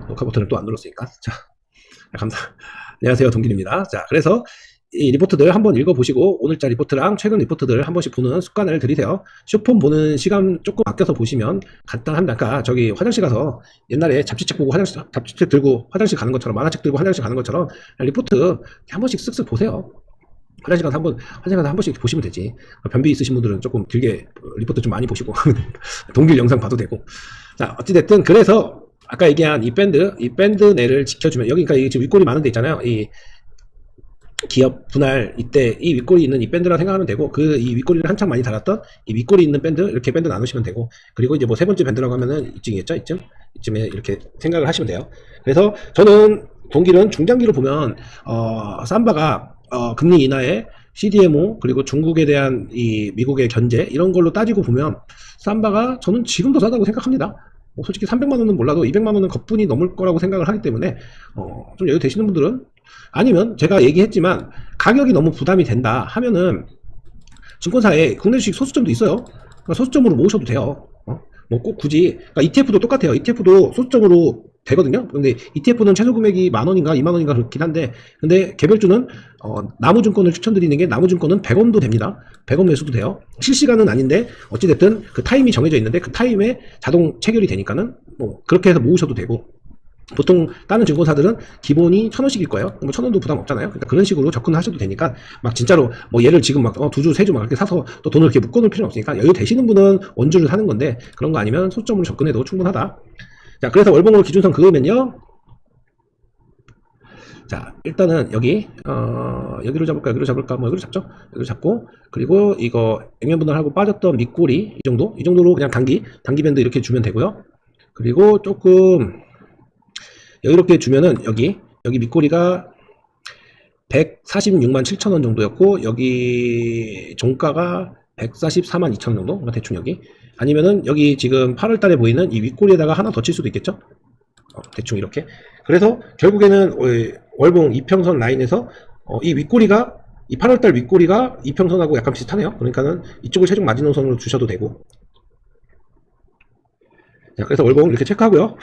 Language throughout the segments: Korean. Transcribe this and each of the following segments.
녹화 버튼을 또 안 눌렀으니까. 자, 안녕하세요, 동길입니다. 자, 그래서 이 리포트들 한번 읽어보시고 오늘자 리포트랑 최근 리포트들 한 번씩 보는 습관을 들이세요. 쇼폰 보는 시간 조금 아껴서 보시면 간단합니다. 그러니까 저기 화장실 가서 옛날에 잡지책 보고 잡지책 들고 화장실 가는 것처럼, 만화책 들고 화장실 가는 것처럼 리포트 한 번씩 쓱쓱 보세요. 화장실 가서 한 번씩 보시면 되지. 변비 있으신 분들은 조금 길게 리포트 좀 많이 보시고 동길 영상 봐도 되고. 자, 어찌됐든 그래서 아까 얘기한 이 밴드 내를 지켜주면, 여기 그러니까 지금 윗골이 많은 데 있잖아요. 이 기업 분할 이때 이 윗골이 있는 이 밴드라 생각하면 되고, 그 이 윗골이를 한창 많이 달았던 이 윗골이 있는 밴드, 이렇게 밴드 나누시면 되고, 그리고 이제 뭐 세 번째 밴드라고 하면은 이쯤이겠죠? 이쯤에 이렇게 생각을 하시면 돼요. 그래서 저는 동길은 중장기로 보면 삼바가 금리 인하에 CDMO 그리고 중국에 대한 이 미국의 견제 이런 걸로 따지고 보면 삼바가 저는 지금 더 싸다고 생각합니다. 뭐 솔직히 300만원은 몰라도 200만원은 거뿐이 넘을 거라고 생각을 하기 때문에 좀 여유 되시는 분들은, 아니면 제가 얘기했지만 가격이 너무 부담이 된다 하면은 증권사에 국내 주식 소수점도 있어요. 그러니까 소수점으로 모으셔도 돼요. 뭐 꼭 굳이, 그러니까 ETF도 똑같아요. ETF도 소수점으로 되거든요. 근데 ETF는 최소 금액이 10,000원인가 20,000원인가 그렇긴 한데, 근데 개별주는 나무증권을 추천드리는 게, 나무증권은 100원도 됩니다. 100원 매수도 돼요. 실시간은 아닌데 어찌됐든 그 타임이 정해져 있는데 그 타임에 자동 체결이 되니까는 뭐 그렇게 해서 모으셔도 되고, 보통 다른 증권사들은 기본이 1,000원씩일 거예요. 뭐 1,000원도 부담 없잖아요. 그러니까 그런 식으로 접근하셔도 되니까, 막 진짜로 뭐 얘를 지금 막 2주 3주 막 이렇게 사서 또 돈을 이렇게 묶어놓을 필요는 없으니까, 여유 되시는 분은 원주를 사는 건데, 그런 거 아니면 소점으로 접근해도 충분하다. 자, 그래서 월봉으로 기준선 그으면요, 자, 일단은 여기 여기로 잡을까, 여기로 잡을까, 뭐 여기로 잡죠. 여기로 잡고, 그리고 이거 액면분할하고 빠졌던 밑꼬리 이 정도로 그냥 단기 밴드 이렇게 주면 되고요. 그리고 조금 여유롭게 주면은 여기 밑꼬리가 146만 7천원 정도였고, 여기 종가가 144만 2천원 정도, 그러니까 대충 여기, 아니면은 여기 지금 8월달에 보이는 이 윗꼬리에다가 하나 더 칠 수도 있겠죠. 대충 이렇게. 그래서 결국에는 월봉 이평선 라인에서 이 윗꼬리가, 이 8월달 윗꼬리가 이평선하고 약간 비슷하네요. 그러니까는 이쪽을 최종 마지노선으로 주셔도 되고. 자, 그래서 월봉 이렇게 체크하고요.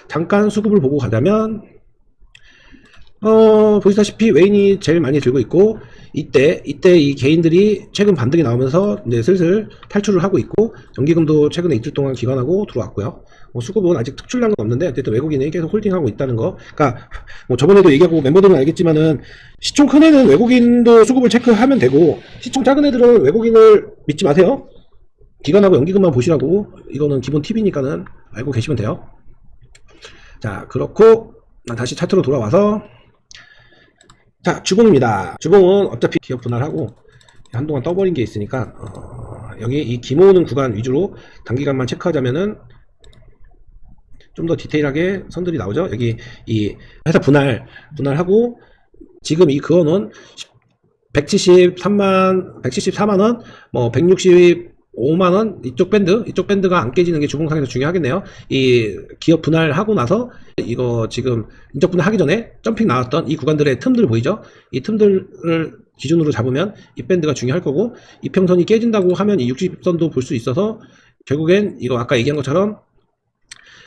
잠깐 수급을 보고 가자면, 보시다시피 웨인이 제일 많이 들고 있고, 이때 이 개인들이 최근 반등이 나오면서 이제 슬슬 탈출을 하고 있고, 연기금도 최근에 이틀 동안 기관하고 들어왔고요. 뭐 수급은 아직 특출난 건 없는데, 어쨌든 외국인이 계속 홀딩하고 있다는 거. 그러니까 뭐 저번에도 얘기하고 멤버들은 알겠지만은, 시총 큰 애는 외국인도 수급을 체크하면 되고, 시총 작은 애들은 외국인을 믿지 마세요. 기관하고 연기금만 보시라고. 이거는 기본 팁이니까는 알고 계시면 돼요. 자, 그렇고 다시 차트로 돌아와서, 자, 주봉입니다. 주봉은 어차피 기업 분할하고 한동안 떠버린 게 있으니까 여기 이 기모으는 구간 위주로 단기간만 체크하자면은 좀 더 디테일하게 선들이 나오죠. 여기 이 회사 분할하고 지금 이 그거는 174만원, 뭐 165만원, 이쪽 밴드가 안 깨지는 게 주봉상에서 중요하겠네요. 이 기업 분할하고 나서 이거 지금 인적 분할하기 전에 점핑 나왔던 이 구간들의 틈들 보이죠? 이 틈들을 기준으로 잡으면 이 밴드가 중요할 거고, 이평선이 깨진다고 하면 이 60선도 볼 수 있어서, 결국엔 이거 아까 얘기한 것처럼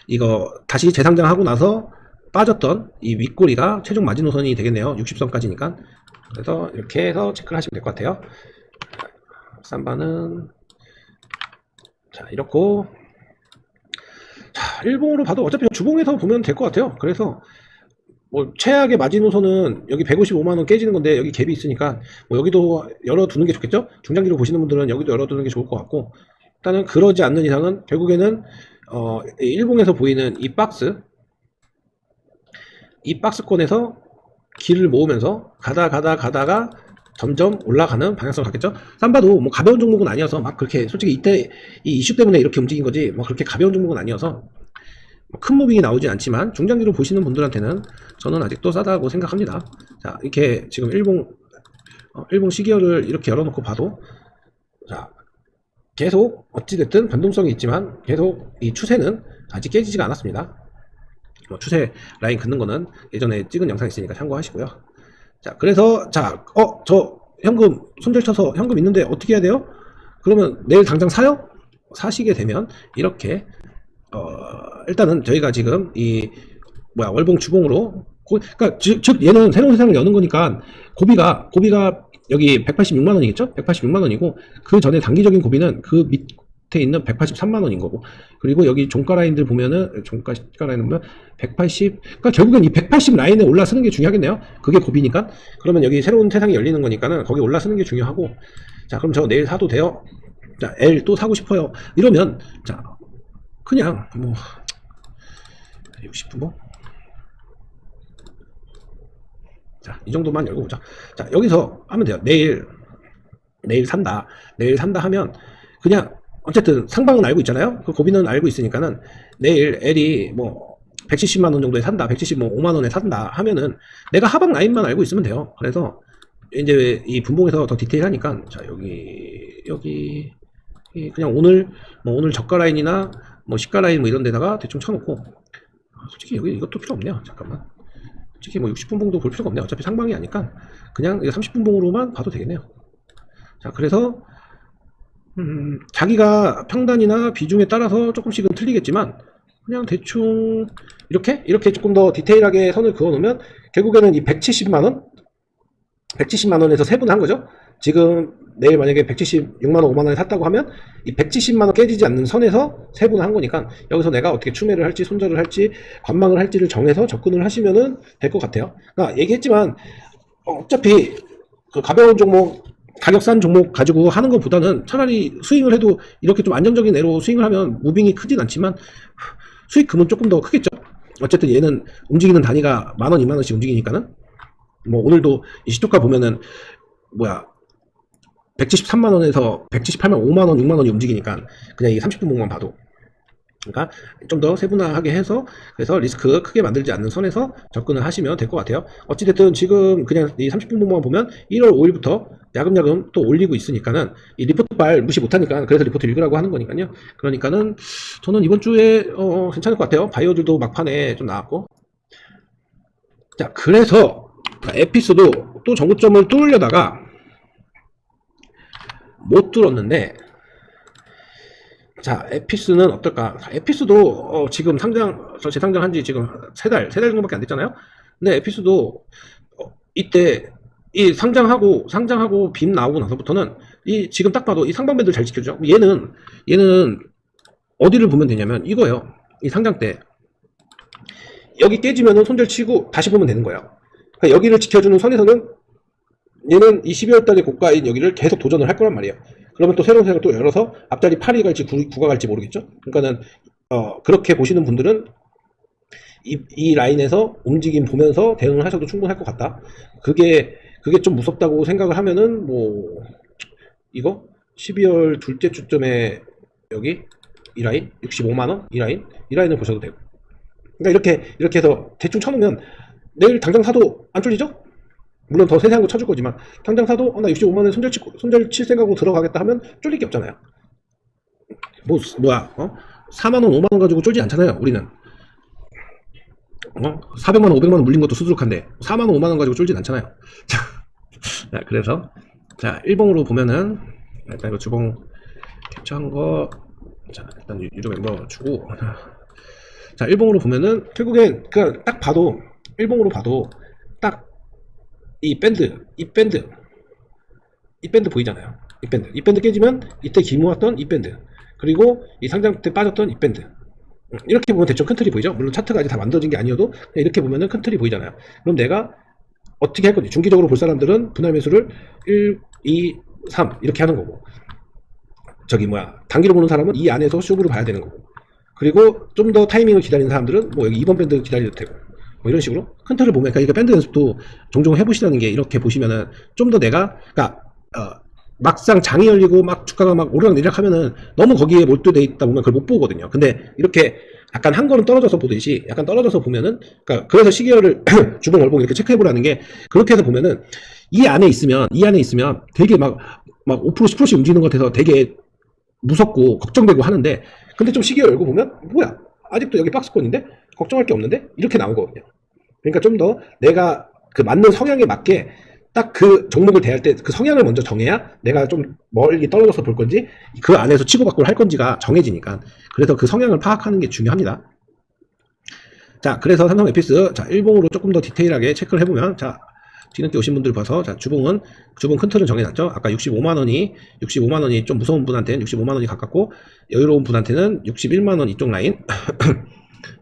이거 다시 재상장하고 나서 빠졌던 이 윗꼬리가 최종 마지노선이 되겠네요. 60선까지니까. 그래서 이렇게 해서 체크를 하시면 될 것 같아요. 삼바는 자, 이렇고, 자, 일봉으로 봐도 어차피 주봉에서 보면 될 것 같아요. 그래서 뭐 최악의 마지노선은 여기 155만원 깨지는 건데, 여기 갭이 있으니까 뭐 여기도 열어두는 게 좋겠죠. 중장기로 보시는 분들은 여기도 열어두는 게 좋을 것 같고, 일단은 그러지 않는 이상은 결국에는 일봉에서 보이는 이 박스권에서 길을 모으면서 가다가 점점 올라가는 방향성을 갖겠죠. 삼바도 뭐 가벼운 종목은 아니어서 막 그렇게, 솔직히 이때 이 이슈 때문에 이렇게 움직인 거지 뭐 그렇게 가벼운 종목은 아니어서 큰 무빙이 나오진 않지만, 중장기로 보시는 분들한테는 저는 아직도 싸다고 생각합니다. 자, 이렇게 지금 일봉 시기열을 이렇게 열어놓고 봐도, 자, 계속 어찌됐든 변동성이 있지만 계속 이 추세는 아직 깨지지가 않았습니다. 뭐 추세 라인 긋는 거는 예전에 찍은 영상이 있으니까 참고하시고요. 자, 그래서 자, 저 현금 손절 쳐서 현금 있는데 어떻게 해야 돼요? 그러면 내일 당장 사요? 사시게 되면 이렇게 일단은 저희가 지금 이 월봉 주봉으로 그러니까 즉 얘는 새로운 세상을 여는 거니까 고비가 여기 186만 원이겠죠? 186만 원이고 그 전에 단기적인 고비는 그 밑에 있는 183만 원인 거고 그리고 여기 종가 라인들 보면은 종가 시가 라인 보면 180 그러니까 결국엔 이 180 라인에 올라서는 게 중요하겠네요. 그게 고비니까. 그러면 여기 새로운 세상이 열리는 거니까는 거기 올라서는 게 중요하고 자 그럼 저 내일 사도 돼요? 자 L 또 사고 싶어요. 이러면 자 그냥 뭐 60분봉 자, 이 정도만 열고 보자. 자, 여기서 하면 돼요. 내일 산다. 내일 산다 하면, 그냥, 어쨌든 상방은 알고 있잖아요? 그 고비는 알고 있으니까는, 내일 L이 뭐, 170만 원 정도에 산다. 175만 원에 산다. 하면은, 내가 하방 라인만 알고 있으면 돼요. 그래서, 이제 이 분봉에서 더 디테일하니까, 자, 여기, 그냥 오늘 저가 라인이나, 뭐, 시가 라인 뭐 이런 데다가 대충 쳐놓고, 솔직히 여기 이것도 필요 없네요. 잠깐만. 솔직히 뭐 60분봉도 볼 필요가 없네요. 어차피 상방이 아니까 그냥 30분봉으로만 봐도 되겠네요. 자 그래서 자기가 평단이나 비중에 따라서 조금씩은 틀리겠지만 그냥 대충 이렇게 조금 더 디테일하게 선을 그어 놓으면 결국에는 이 170만원 170만원에서 세분한 거죠. 지금 내일 만약에 176만원 5만원에 샀다고 하면 이 170만원 깨지지 않는 선에서 세분을 한 거니까 여기서 내가 어떻게 추매를 할지 손절을 할지 관망을 할지를 정해서 접근을 하시면은 될 것 같아요. 그러니까 얘기했지만 어차피 그 가벼운 종목 가격 싼 종목 가지고 하는 것보다는 차라리 스윙을 해도 이렇게 좀 안정적인 애로 스윙을 하면 무빙이 크진 않지만 수익금은 조금 더 크겠죠. 어쨌든 얘는 움직이는 단위가 만원 2만원씩 움직이니까는 뭐 오늘도 이 시초가 보면은 173만원에서 178만 5만원 6만원이 움직이니까 그냥 이 30분봉만 봐도 그러니까 좀 더 세분화하게 해서 그래서 리스크 크게 만들지 않는 선에서 접근을 하시면 될 것 같아요. 어찌됐든 지금 그냥 이 30분봉만 보면 1월 5일부터 야금야금 또 올리고 있으니까는 이 리포트 발 무시 못하니까 그래서 리포트 읽으라고 하는 거니까요. 그러니까는 저는 이번 주에 괜찮을 것 같아요. 바이오들도 막판에 좀 나왔고 자 그래서 에피스도 또 전고점을 뚫으려다가 못 뚫었는데 자 에피스는 어떨까. 에피스도 지금 재상장 한지 지금 세 달 정도밖에 안 됐잖아요. 근데 에피스도 이때 이 상장하고 빔 나오고 나서부터는 이 지금 딱 봐도 이 상방밴드를 잘 지켜주죠. 얘는 어디를 보면 되냐면 이거예요. 이 상장 때 여기 깨지면은 손절 치고 다시 보면 되는 거예요. 그러니까 여기를 지켜주는 선에서는 얘는 이 12월 달에 고가인 여기를 계속 도전을 할 거란 말이에요. 그러면 또 새로운 세상을 또 열어서 앞자리 8이 갈지 9가 갈지 모르겠죠. 그러니까는 그렇게 보시는 분들은 이 라인에서 움직임 보면서 대응을 하셔도 충분할 것 같다. 그게 좀 무섭다고 생각을 하면은 뭐 이거 12월 둘째 주점에 여기 이 라인 65만원 이 라인을 보셔도 되고. 그러니까 이렇게 해서 대충 쳐놓으면 내일 당장 사도 안 쫄리죠? 물론 더 세세한 거 쳐줄 거지만 당장 사도 나 65만원 손절 칠 생각으로 들어가겠다 하면 쫄릴 게 없잖아요. 4만원 5만원 가지고 쫄지 않잖아요. 우리는 400만원 500만원 물린 것도 수두룩한데 4만원 5만원 가지고 쫄진 않잖아요. 자 그래서 자 일봉으로 보면은 일단 이거 주봉 캡처한 거 자 일단 유료 멤버 주고 자 일봉으로 보면은 결국엔 그냥 딱 봐도 일봉으로 봐도 딱 이 밴드 보이잖아요. 이 밴드 깨지면 이때 기모았던 이 밴드 그리고 이 상장 때 빠졌던 이 밴드 이렇게 보면 대충 큰 틀이 보이죠. 물론 차트가 아직 다 만들어진 게 아니어도 이렇게 보면은 큰 틀이 보이잖아요. 그럼 내가 어떻게 할 건지 중기적으로 볼 사람들은 분할 매수를 1, 2, 3 이렇게 하는 거고 단기로 보는 사람은 이 안에서 쇼부를 봐야 되는 거고 그리고 좀 더 타이밍을 기다리는 사람들은 뭐 여기 2번 밴드 기다려도 되고 뭐 이런 식으로 큰 틀을 보면 그러니까 밴드 연습도 종종 해보시라는 게 이렇게 보시면은 좀 더 내가 막상 장이 열리고 막 주가가 막 오르락내리락 하면은 너무 거기에 몰두돼 있다 보면 그걸 못 보거든요. 근데 이렇게 약간 한 걸음 떨어져서 보듯이 약간 떨어져서 보면은 그래서 시계열을 주봉 월봉 이렇게 체크해보라는 게 그렇게 해서 보면은 이 안에 있으면 되게 막 5% 10%씩 움직이는 것 같아서 되게 무섭고 걱정되고 하는데 근데 좀 시계 열고 보면 뭐야 아직도 여기 박스권인데 걱정할 게 없는데 이렇게 나오거든요. 그러니까 좀 더 내가 그 맞는 성향에 맞게 딱 그 종목을 대할 때 그 성향을 먼저 정해야 내가 좀 멀리 떨어져서 볼 건지 그 안에서 치고받고를 할 건지가 정해지니까 그래서 그 성향을 파악하는 게 중요합니다. 자, 그래서 삼성 에피스, 자, 일봉으로 조금 더 디테일하게 체크를 해보면, 자, 뒤늦게 오신 분들 봐서, 자, 주봉 큰 틀은 정해놨죠. 아까 65만원이 좀 무서운 분한테는 65만원이 가깝고, 여유로운 분한테는 61만원 이쪽 라인,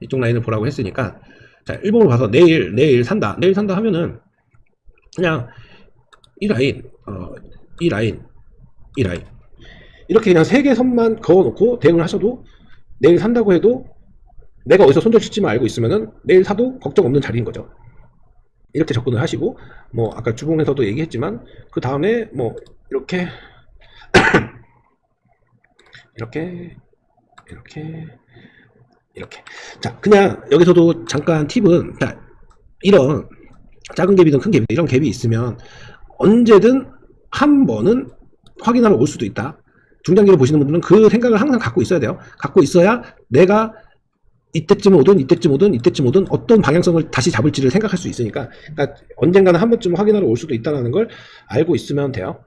이쪽 라인을 보라고 했으니까, 자, 일봉으로 봐서 내일 산다 하면은, 그냥, 이 라인, 이 라인. 이렇게 그냥 3개 선만 그어놓고 대응을 하셔도, 내일 산다고 해도, 내가 어디서 손절 칠지만 알고 있으면은, 내일 사도 걱정 없는 자리인 거죠. 이렇게 접근을 하시고, 뭐 아까 주봉에서도 얘기했지만 그 다음에 뭐 이렇게 이렇게 자, 그냥 여기서도 잠깐 팁은, 자, 이런 작은 갭이든 큰 갭이든 이런 갭이 있으면 언제든 한 번은 확인하러 올 수도 있다. 중장기로 보시는 분들은 그 생각을 항상 갖고 있어야 돼요. 갖고 있어야 내가 이때쯤 오든 어떤 방향성을 다시 잡을지를 생각할 수 있으니까, 그러니까 언젠가는 한 번쯤 확인하러 올 수도 있다는 걸 알고 있으면 돼요.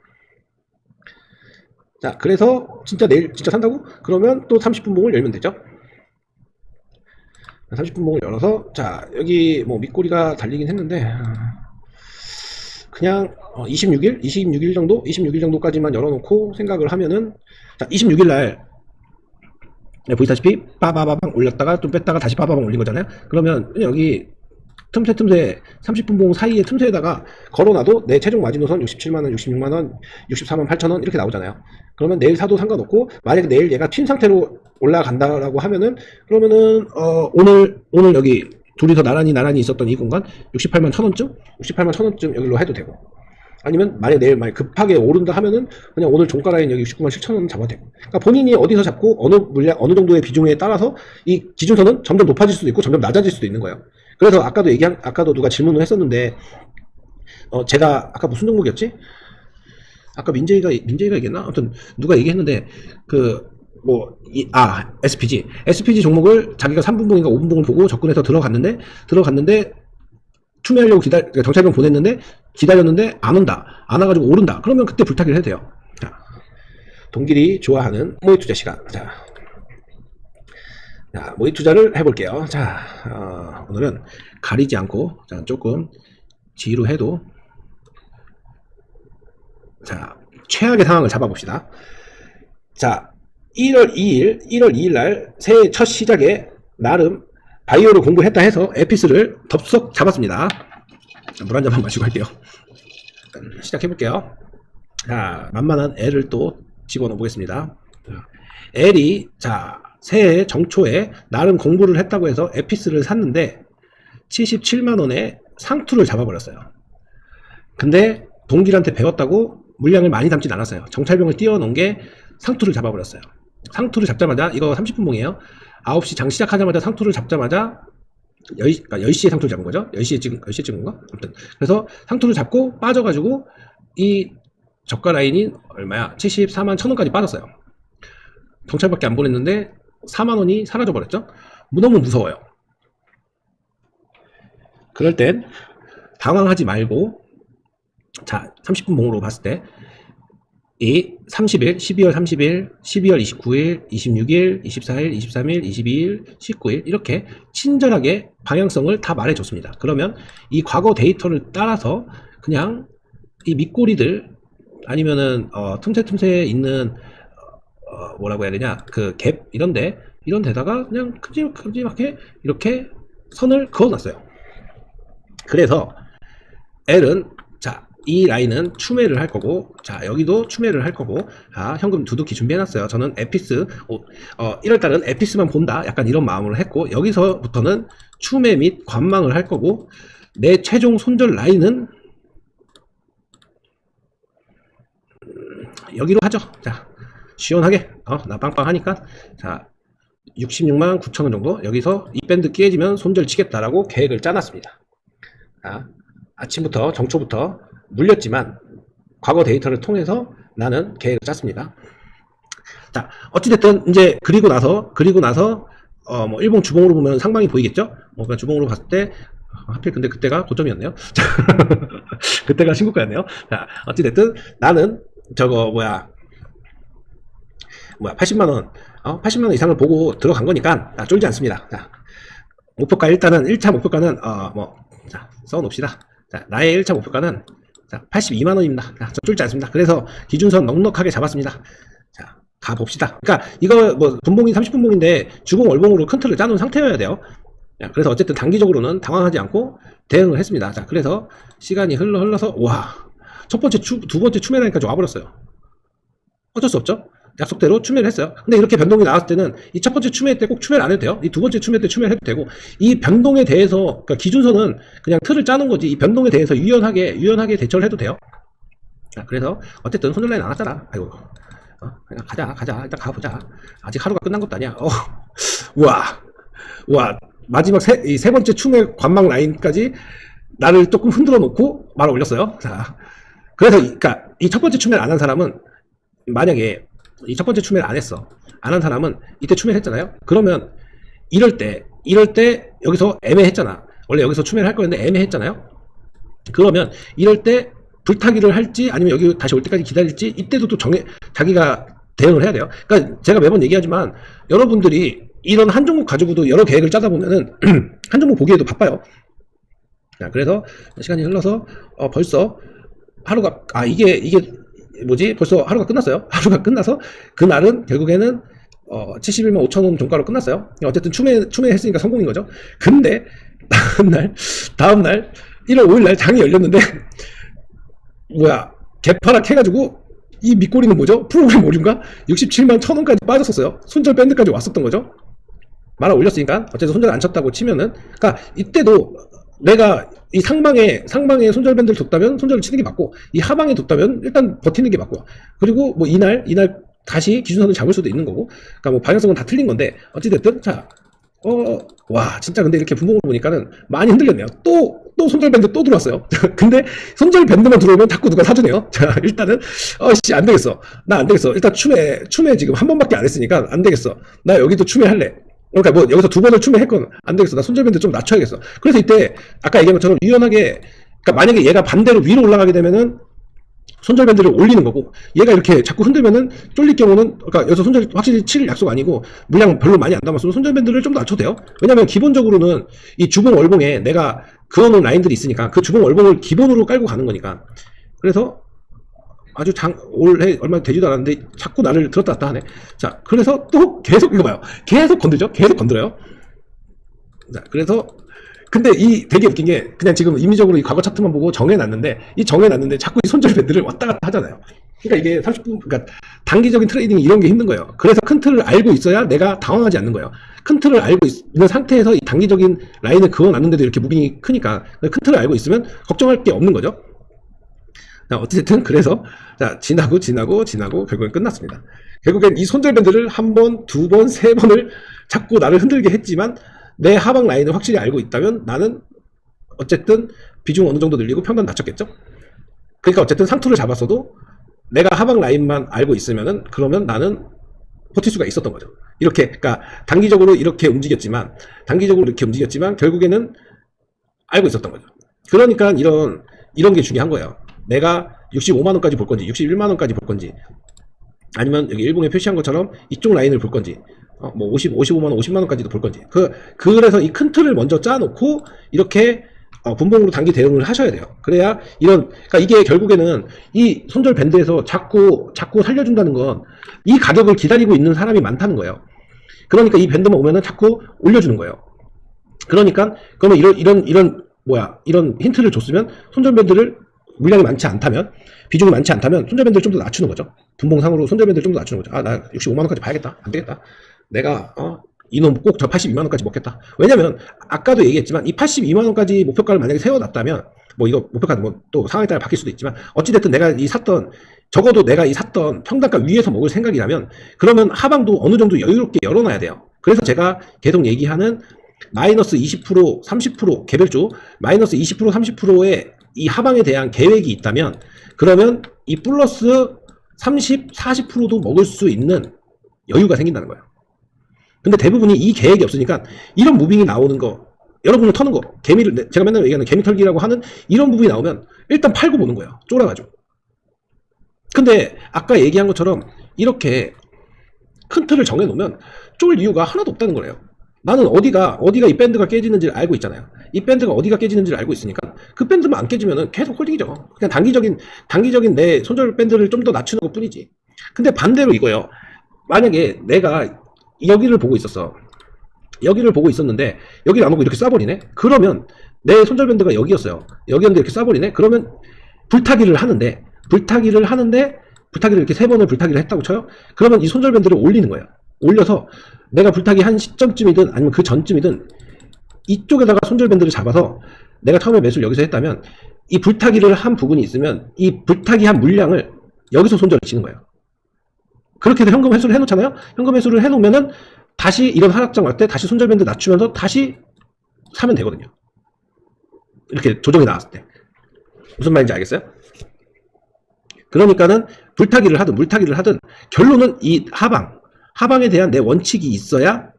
자, 그래서 진짜 내일 진짜 산다고? 그러면 또 30분 봉을 열면 되죠. 30분 봉을 열어서, 자, 여기 뭐 밑꼬리가 달리긴 했는데 그냥 26일 정도까지만 열어놓고 생각을 하면은, 자, 26일 날 네, 보시다시피 빠바바방 올렸다가 좀 뺐다가 다시 빠바방 올린 거잖아요. 그러면 그냥 여기 틈새 30분 봉 사이에 틈새에다가 걸어놔도 내 최종 마지노선 67만원, 66만원, 64만 8천원 이렇게 나오잖아요. 그러면 내일 사도 상관없고, 만약에 내일 얘가 튄 상태로 올라간다라고 하면은, 그러면은 오늘 여기 둘이서 나란히 있었던 이 공간 68만 1천원쯤 여기로 해도 되고, 아니면 내일 급하게 오른다 하면은 그냥 오늘 종가 라인 여기 69만 7천원 잡아도 되고. 그러니까 본인이 어디서 잡고 어느 정도의 비중에 따라서 이 기준선은 점점 높아질 수도 있고 점점 낮아질 수도 있는 거예요. 그래서 아까도 누가 질문을 했었는데, 제가 아까 무슨 종목이었지? 아까 민재이가 얘기했나? 아무튼 누가 얘기했는데, SPG 종목을 자기가 3분봉인가 5분봉을 보고 접근해서 들어갔는데 투매하려고 정찰병 보냈는데 기다렸는데 안 와가지고 오른다. 그러면 그때 불타기를 해도 돼요. 자, 동길이 좋아하는 모의 투자 시간. 자, 모의 투자를 해볼게요. 자, 오늘은 가리지 않고, 자, 조금 지루해도, 자, 최악의 상황을 잡아봅시다. 자, 1월 2일 날 새해 첫 시작에 나름 바이오를 공부했다 해서 에피스를 덥석 잡았습니다. 물 한 잔만 마시고 할게요. 시작해볼게요. 자, 만만한 L을 또 집어넣어 보겠습니다. L이, 자, 새해 정초에 나름 공부를 했다고 해서 에피스를 샀는데 77만원에 상투를 잡아버렸어요. 근데 동길한테 배웠다고 물량을 많이 담진 않았어요. 정찰병을 띄워놓은 게 상투를 잡아버렸어요. 상투를 잡자마자, 이거 30분 봉이에요. 9시 장 시작하자마자 상투를 잡자마자 10시에 상투를 잡은 거죠. 10시에 찍은 건가? 아무튼 그래서 상투를 잡고 빠져가지고 이 저가 라인이 얼마야? 74만 1천원까지 빠졌어요. 경찰밖에 안 보냈는데 4만원이 사라져 버렸죠. 너무 무서워요. 그럴 땐 당황하지 말고, 자, 30분 봉으로 봤을 때 이 30일, 12월 30일, 12월 29일, 26일, 24일, 23일, 22일, 19일 이렇게 친절하게 방향성을 다 말해줬습니다. 그러면 이 과거 데이터를 따라서 그냥 이 밑꼬리들 아니면은 틈새에 있는 뭐라고 해야 되냐, 그 갭 이런 데다가 그냥 큼지막하게 이렇게 선을 그어놨어요. 그래서 L은, 자, 이 라인은 추매를 할 거고, 자, 여기도 추매를 할 거고, 자, 현금 두둑히 준비해놨어요. 저는 에피스, 1월달은 에피스만 본다, 약간 이런 마음으로 했고, 여기서부터는 추매 및 관망을 할 거고, 내 최종 손절 라인은 여기로 하죠. 자, 시원하게, 나 빵빵하니까, 자, 66만 9천원 정도, 여기서 이 밴드 깨지면 손절 치겠다라고 계획을 짜놨습니다. 자, 아침부터, 정초부터 물렸지만 과거 데이터를 통해서 나는 계획을 짰습니다. 자, 어찌됐든 이제 그리고 나서 뭐 일봉 주봉으로 보면 상방이 보이겠죠? 그러니까 주봉으로 봤을 때 하필 근데 그때가 고점이었네요. 그때가 신고가였네요. 자, 어찌됐든 나는 저거 80만원 80만원 이상을 보고 들어간 거니까 쫄지 않습니다. 자, 목표가 일단은 1차 목표가는 자, 써놓읍시다. 자, 나의 1차 목표가는 자, 82만 원입니다. 자, 쫄지 않습니다. 그래서 기준선 넉넉하게 잡았습니다. 자, 가봅시다. 그러니까 이거 뭐 분봉이 30분봉인데 주봉 월봉으로 큰 틀을 짜놓은 상태여야 돼요. 자, 그래서 어쨌든 단기적으로는 당황하지 않고 대응을 했습니다. 자, 그래서 시간이 흘러서 와, 첫 번째 두 번째 추매라니까 와버렸어요. 어쩔 수 없죠. 약속대로 추매를 했어요. 근데 이렇게 변동이 나왔을 때는 이 첫 번째 추매 때 꼭 추매를 안 해도 돼요. 이 두 번째 추매 때 추매를 해도 되고, 이 변동에 대해서, 그러니까 기준선은 그냥 틀을 짜는 거지, 이 변동에 대해서 유연하게 대처를 해도 돼요. 자, 그래서 어쨌든 손절라인 나왔잖아. 아이고, 그냥 가자. 일단 가보자. 아직 하루가 끝난 것도 아니야. 와, 마지막 세 번째 추매 관망 라인까지 나를 조금 흔들어 놓고 말아 올렸어요. 자, 그래서, 그러니까 이 첫 번째 추매를 안 한 사람은, 만약에 이 첫 번째 추매를 안 한 사람은 이때 추매를 했잖아요. 그러면 이럴 때 여기서 애매했잖아. 원래 여기서 추매를 할 거였는데 애매했잖아요. 그러면 이럴 때 불타기를 할지 아니면 여기 다시 올 때까지 기다릴지, 이때도 또 자기가 대응을 해야 돼요. 그러니까 제가 매번 얘기하지만 여러분들이 이런 한 종목 가지고도 여러 계획을 짜다 보면은 한 종목 보기에도 바빠요. 자, 그래서 시간이 흘러서 벌써 하루가, 이게 뭐지? 벌써 하루가 끝났어요. 하루가 끝나서 그날은 결국에는 71만 5천 원 종가로 끝났어요. 어쨌든 추매했으니까 성공인 거죠. 근데 다음날 1월 5일날 장이 열렸는데 뭐야, 개파락 해가지고 이 밑꼬리는 뭐죠? 프로그램 오류인가? 67만 1,000원까지 빠졌었어요. 손절 밴드까지 왔었던 거죠. 말아 올렸으니까 어쨌든 손절 안 쳤다고 치면은, 그러니까 이때도 내가 이 상방에 손절 밴드를 뒀다면 손절을 치는 게 맞고, 이 하방에 뒀다면 일단 버티는 게 맞고, 그리고 뭐 이날 다시 기준선을 잡을 수도 있는 거고, 그러니까 뭐 방향성은 다 틀린 건데 어찌됐든, 자, 와, 진짜 근데 이렇게 분봉을 보니까는 많이 흔들렸네요. 또 손절 밴드 또 들어왔어요. 근데 손절 밴드만 들어오면 자꾸 누가 사주네요. 자, 일단은 안 되겠어. 나 안 되겠어. 일단 추매 지금 한 번밖에 안 했으니까 안 되겠어. 나 여기도 추매할래. 그러니까 뭐 여기서 두 번을 추매했건 안 되겠어. 나 손절밴드 좀 낮춰야겠어. 그래서 이때 아까 얘기한 것처럼 유연하게, 그러니까 만약에 얘가 반대로 위로 올라가게 되면은 손절밴드를 올리는 거고, 얘가 이렇게 자꾸 흔들면은 쫄릴 경우는, 그러니까 여기서 손절 확실히 칠 약속 아니고 물량 별로 많이 안 남았으면 손절밴드를 좀 낮춰도 돼요. 왜냐면 기본적으로는 이 주봉 월봉에 내가 그어놓은 라인들이 있으니까 그 주봉 월봉을 기본으로 깔고 가는 거니까. 그래서 아주 올해 얼마 되지도 않았는데 자꾸 나를 들었다 놨다 하네. 자, 그래서 또 계속, 이거 봐요. 계속 건드려요. 자, 그래서, 근데 되게 웃긴 게, 그냥 지금 임의적으로 이 과거 차트만 보고 정해놨는데 자꾸 이 손절 밴드를 왔다 갔다 하잖아요. 그러니까 이게 30분, 그러니까 단기적인 트레이딩이 이런 게 힘든 거예요. 그래서 큰 틀을 알고 있어야 내가 당황하지 않는 거예요. 큰 틀을 알고 있는 상태에서 이 단기적인 라인을 그어놨는데도 이렇게 무빙이 크니까, 큰 틀을 알고 있으면 걱정할 게 없는 거죠. 자, 어쨌든 그래서 자, 지나고 결국엔 끝났습니다. 결국엔 이 손절밴드를 한 번, 두 번, 세 번을 자꾸 나를 흔들게 했지만, 내 하방 라인을 확실히 알고 있다면 나는 어쨌든 비중 어느 정도 늘리고 평단 낮췄겠죠. 그러니까 어쨌든 상투를 잡았어도 내가 하방 라인만 알고 있으면은, 그러면 나는 버틸 수가 있었던 거죠. 이렇게, 그러니까 단기적으로 이렇게 움직였지만 결국에는 알고 있었던 거죠. 그러니까 이런 게 중요한 거예요. 내가 65만원까지 볼 건지 61만원까지 볼 건지, 아니면 여기 일봉에 표시한 것처럼 이쪽 라인을 볼 건지, 뭐 55만원 50만원까지도 볼 건지, 그래서 이 큰 틀을 먼저 짜놓고 이렇게 분봉으로 단기 대응을 하셔야 돼요. 그래야 그러니까 이게 결국에는 이 손절 밴드에서 자꾸 살려준다는 건 이 가격을 기다리고 있는 사람이 많다는 거예요. 그러니까 이 밴드만 오면은 자꾸 올려주는 거예요. 그러니까 그러면 이런 힌트를 줬으면, 손절 밴드를 물량이 많지 않다면, 비중이 많지 않다면 손절밴드를 좀 더 낮추는 거죠. 분봉상으로 손절밴드를 좀 더 낮추는 거죠. 나 65만원까지 봐야겠다. 안 되겠다. 내가 이놈 꼭 저 82만원까지 먹겠다. 왜냐면 아까도 얘기했지만 이 82만원까지 목표가를 만약에 세워놨다면, 뭐 이거 목표가 뭐 또 상황에 따라 바뀔 수도 있지만, 어찌됐든 적어도 내가 샀던 평단가 위에서 먹을 생각이라면, 그러면 하방도 어느 정도 여유롭게 열어놔야 돼요. 그래서 제가 계속 얘기하는 마이너스 20%, 30% 개별주 마이너스 20%, 30%의 이 하방에 대한 계획이 있다면, 그러면 이 플러스 30, 40%도 먹을 수 있는 여유가 생긴다는 거예요. 근데 대부분이 이 계획이 없으니까 이런 무빙이 나오는 거, 여러분을 터는 거, 제가 맨날 얘기하는 개미 털기라고 하는 이런 부분이 나오면 일단 팔고 보는 거예요. 쫄아가지고. 근데 아까 얘기한 것처럼 이렇게 큰 틀을 정해놓으면 쫄 이유가 하나도 없다는 거예요. 나는 어디가 이 밴드가 깨지는지를 알고 있잖아요. 이 밴드가 어디가 깨지는지를 알고 있으니까 그 밴드만 안 깨지면은 계속 홀딩이죠. 그냥 단기적인 내 손절 밴드를 좀 더 낮추는 것 뿐이지. 근데 반대로 이거요. 만약에 내가 여기를 보고 있었어. 여기를 보고 있었는데 여기를 안 보고 이렇게 쏴버리네. 그러면 내 손절 밴드가 여기였어요. 여기였는데 이렇게 쏴버리네. 그러면 불타기를 하는데 불타기를 이렇게 3번을 불타기를 했다고 쳐요. 그러면 이 손절 밴드를 올리는 거예요. 올려서 내가 불타기 한 시점쯤이든 아니면 그 전쯤이든 이쪽에다가 손절 밴드를 잡아서 내가 처음에 매수를 여기서 했다면 이 불타기를 한 부분이 있으면 이 불타기 한 물량을 여기서 손절을 치는 거예요. 그렇게 해서 현금 회수를 해놓잖아요. 현금 회수를 해놓으면은 다시 이런 하락장 올 때 다시 손절 밴드 낮추면서 다시 사면 되거든요. 이렇게 조정이 나왔을 때. 무슨 말인지 알겠어요? 그러니까는 불타기를 하든 물타기를 하든 결론은 이 하방에 대한 내 원칙이 있어야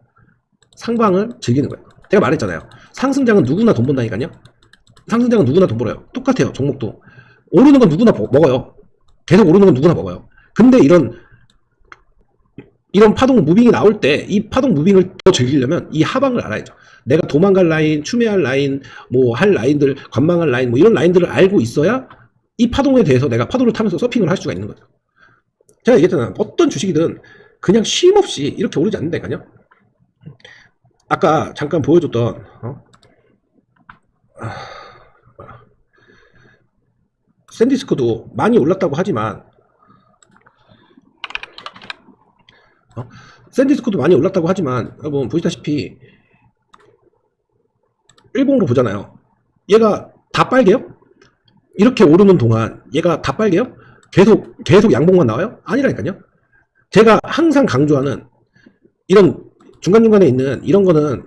상방을 즐기는 거예요. 제가 말했잖아요. 상승장은 누구나 돈 번다니까요. 상승장은 누구나 돈 벌어요. 똑같아요. 종목도. 오르는 건 누구나 먹어요. 계속 오르는 건 누구나 먹어요. 근데 이런 파동 무빙이 나올 때 이 파동 무빙을 더 즐기려면 이 하방을 알아야죠. 내가 도망갈 라인, 추매할 라인, 뭐 할 라인들, 관망할 라인, 뭐 이런 라인들을 알고 있어야 이 파동에 대해서 내가 파도를 타면서 서핑을 할 수가 있는 거죠. 제가 얘기했잖아요. 어떤 주식이든 그냥 쉼 없이 이렇게 오르지 않는다니까요. 아까 잠깐 보여줬던 샌디스크도 많이 올랐다고 하지만 여러분 보시다시피 일봉으로 보잖아요. 얘가 다 빨개요? 이렇게 오르는 동안 얘가 다 빨개요? 계속 양봉만 나와요? 아니라니까요. 제가 항상 강조하는 이런 중간중간에 있는 이런 거는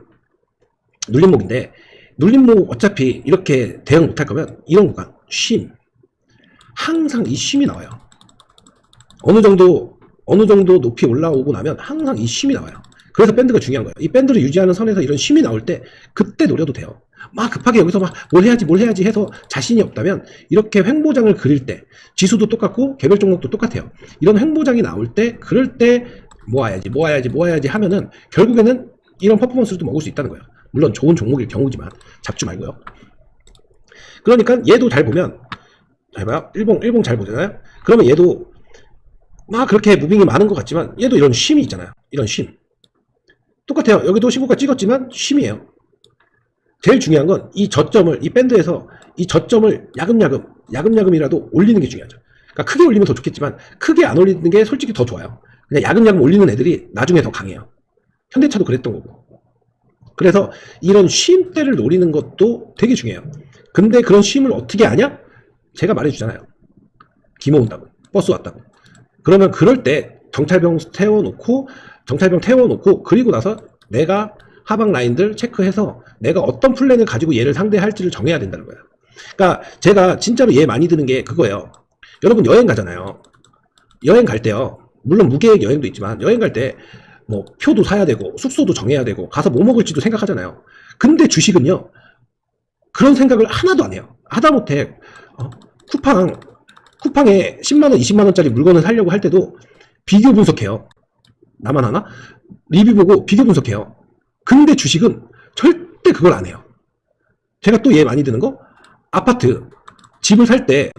눌림목인데, 눌림목 어차피 이렇게 대응 못할 거면 이런 구간 쉼, 항상 이 쉼이 나와요. 어느 정도 높이 올라오고 나면 항상 이 쉼이 나와요. 그래서 밴드가 중요한 거예요. 이 밴드를 유지하는 선에서 이런 쉼이 나올 때 그때 노려도 돼요. 막 급하게 여기서 막 뭘 해야지 해서 자신이 없다면 이렇게 횡보장을 그릴 때, 지수도 똑같고 개별 종목도 똑같아요. 이런 횡보장이 나올 때 그럴 때 모아야지 하면은 결국에는 이런 퍼포먼스를 또 먹을 수 있다는 거예요. 물론 좋은 종목일 경우지만 잡지 말고요. 그러니까 얘도 잘 보면, 잘 봐요. 일봉 잘 보잖아요. 그러면 얘도 막 그렇게 무빙이 많은 것 같지만 얘도 이런 쉼이 있잖아요. 이런 쉼 똑같아요. 여기도 신고가 찍었지만 쉼이에요. 제일 중요한 건 이 저점을, 이 밴드에서 이 저점을 야금야금이라도 올리는 게 중요하죠. 그러니까 크게 올리면 더 좋겠지만 크게 안 올리는 게 솔직히 더 좋아요. 그냥 야금야금 올리는 애들이 나중에 더 강해요. 현대차도 그랬던 거고. 그래서 이런 쉼대를 노리는 것도 되게 중요해요. 근데 그런 쉼을 어떻게 아냐? 제가 말해주잖아요. 기모 온다고, 버스 왔다고. 그러면 그럴 때 정찰병 태워놓고 그리고 나서 내가 하방 라인들 체크해서 내가 어떤 플랜을 가지고 얘를 상대할지를 정해야 된다는 거예요. 그러니까 제가 진짜로 얘 많이 드는 게 그거예요. 여러분 여행 가잖아요. 여행 갈 때요. 물론 무계획 여행도 있지만 여행 갈 때 뭐 표도 사야 되고 숙소도 정해야 되고 가서 뭐 먹을지도 생각하잖아요. 근데 주식은요. 그런 생각을 하나도 안 해요. 하다못해 쿠팡에 10만원, 20만원짜리 물건을 사려고 할 때도 비교 분석해요. 나만 하나? 리뷰 보고 비교 분석해요. 근데 주식은 절대 그걸 안 해요. 제가 또 얘 많이 드는 거? 아파트, 집을 살 때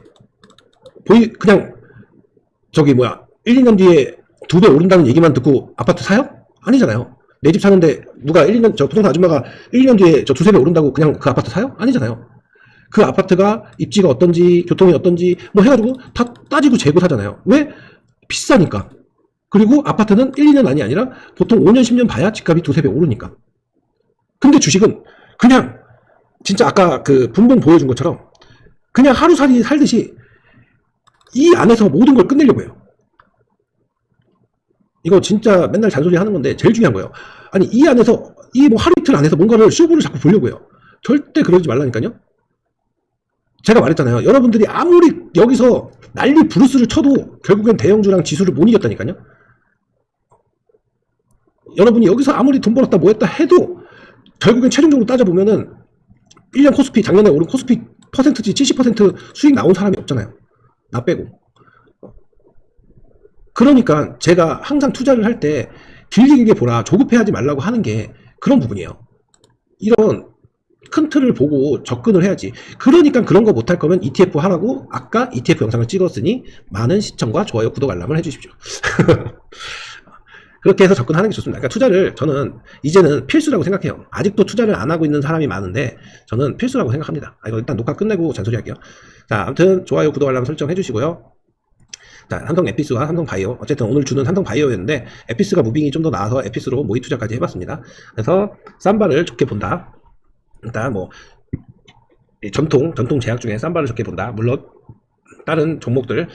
그냥 1, 2년 뒤에 2배 오른다는 얘기만 듣고 아파트 사요? 아니잖아요. 내 집 사는데 누가 저 부동산 아줌마가 1, 2년 뒤에 저 2, 3배 오른다고 그냥 그 아파트 사요? 아니잖아요. 그 아파트가 입지가 어떤지, 교통이 어떤지 뭐 해가지고 다 따지고 재고 사잖아요. 왜? 비싸니까. 그리고 아파트는 1, 2년 아니라 보통 5년, 10년 봐야 집값이 2, 3배 오르니까. 근데 주식은 그냥 진짜 아까 그 분봉 보여준 것처럼 그냥 하루살이 살듯이 이 안에서 모든 걸 끝내려고 해요. 이거 진짜 맨날 잔소리 하는 건데 제일 중요한 거예요. 아니 이 안에서 이 뭐 하루 이틀 안에서 뭔가를 쇼부를 자꾸 보려고 해요. 절대 그러지 말라니까요. 제가 말했잖아요. 여러분들이 아무리 여기서 난리 부르스를 쳐도 결국엔 대형주랑 지수를 못 이겼다니까요. 여러분이 여기서 아무리 돈 벌었다 뭐 했다 해도 결국엔 최종적으로 따져보면은 1년 코스피, 작년에 오른 코스피 퍼센트지 70% 수익 나온 사람이 없잖아요. 나 빼고. 그러니까 제가 항상 투자를 할 때 길게 보라, 조급해하지 말라고 하는 게 그런 부분이에요. 이런 큰 틀을 보고 접근을 해야지. 그러니까 그런 거 못할 거면 ETF 하라고 아까 ETF 영상을 찍었으니 많은 시청과 좋아요, 구독, 알람을 해주십시오. 그렇게 해서 접근하는 게 좋습니다. 그러니까 투자를 저는 이제는 필수라고 생각해요. 아직도 투자를 안 하고 있는 사람이 많은데 저는 필수라고 생각합니다. 이거 일단 녹화 끝내고 잔소리 할게요. 자, 아무튼 좋아요, 구독, 알람 설정 해주시고요. 자, 삼성 에피스와 삼성 바이오. 어쨌든 오늘 주는 삼성 바이오였는데 에피스가 무빙이 좀 더 나아서 에피스로 모의 투자까지 해봤습니다. 그래서 쌈바를 좋게 본다. 일단 뭐 전통 제약 중에 쌈바를 좋게 본다. 물론 다른 종목들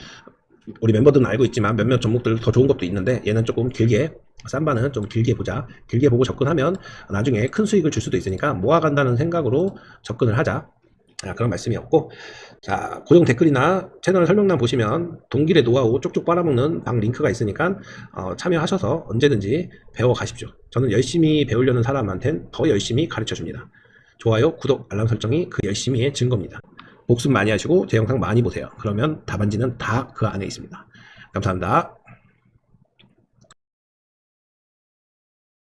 우리 멤버들은 알고 있지만 몇몇 종목들 더 좋은 것도 있는데 얘는 조금 길게, 쌈바는 좀 길게 보자. 길게 보고 접근하면 나중에 큰 수익을 줄 수도 있으니까 모아간다는 생각으로 접근을 하자. 그런 말씀이었고, 자, 고정 댓글이나 채널 설명란 보시면 동길의 노하우 쪽쪽 빨아먹는 방 링크가 있으니까 참여하셔서 언제든지 배워가십시오. 저는 열심히 배우려는 사람한텐 더 열심히 가르쳐줍니다. 좋아요, 구독, 알람 설정이 그 열심히의 증거입니다. 복습 많이 하시고 제 영상 많이 보세요. 그러면 답안지는 다 그 안에 있습니다. 감사합니다.